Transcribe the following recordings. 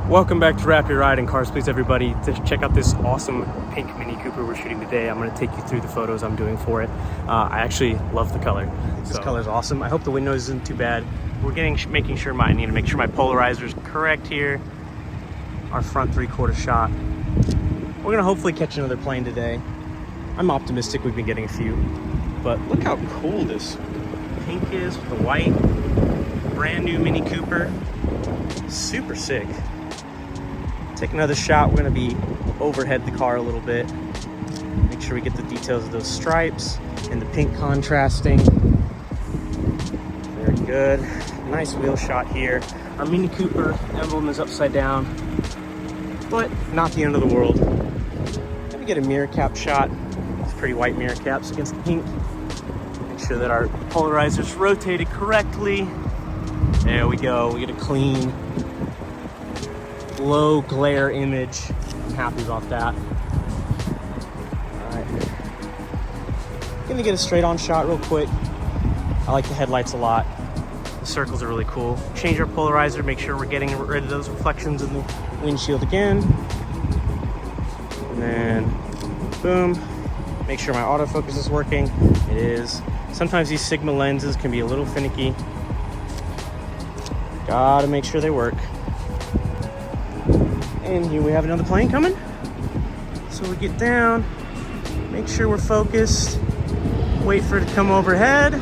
Welcome back to Wrap Your Ride and Cars Please everybody. To check out this awesome pink Mini Cooper we're shooting today, I'm going to take you through the photos I'm doing for it. I actually love the color. This color is awesome. I hope the wind noise isn't too bad. We're making sure I need to make sure my polarizer is correct here. Our front 3/4 shot. We're going to hopefully catch another plane today. I'm optimistic we've been getting a few. But look how cool this pink is with the white. Brand new Mini Cooper. Super sick. Take another shot. We're going to be overhead the car a little bit. Make sure we get the details of those stripes and the pink contrasting. Very good. Nice wheel shot here. Our Mini Cooper emblem is upside down, but not the end of the world. Let me get a mirror cap shot. It's pretty white mirror caps against the pink. Make sure that our polarizer's rotated correctly. There we go. We get a clean, low glare image. I'm happy about that. All right. Gonna get a straight on shot real quick. I like the headlights a lot. The circles are really cool. Change our polarizer, make sure we're getting rid of those reflections in the windshield again. And then, boom. Make sure my autofocus is working. It is. Sometimes these Sigma lenses can be a little finicky. Gotta make sure they work. And here we have another plane coming. So we get down, make sure we're focused, wait for it to come overhead.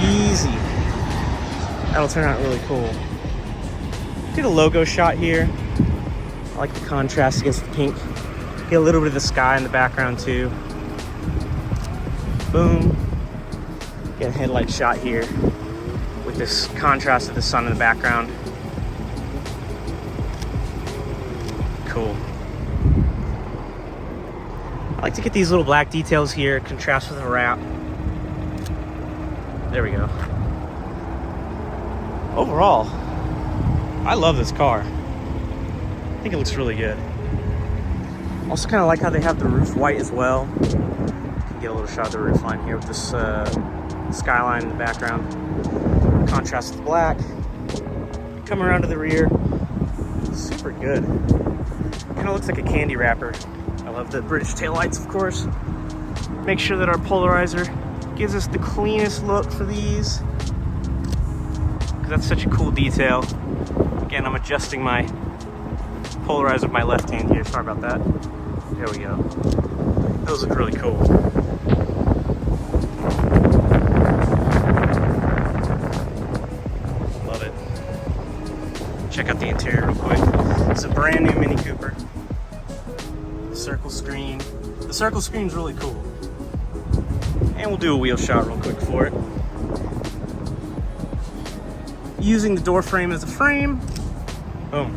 Easy. That'll turn out really cool. Get a logo shot here. I like the contrast against the pink. Get a little bit of the sky in the background too. Boom. Get a headlight shot here with this contrast of the sun in the background. Cool. I like to get these little black details here, contrast with the wrap. There we go. Overall, I love this car. I think it looks really good. Also kind of like how they have the roof white as well. You can get a little shot of the roof line here with this skyline in the background. Contrast with black. Come around to the rear. Super good. Kind of looks like a candy wrapper. I love the British taillights, of course. Make sure that our polarizer gives us the cleanest look for these, because that's such a cool detail. Again, I'm adjusting my polarizer with my left hand here. Sorry about that. There we go. Those look really cool. Love it. Check out the interior real quick. It's a brand new Mini Cooper. The circle screen. The circle screen's really cool. And we'll do a wheel shot real quick for it. Using the door frame as a frame. Boom.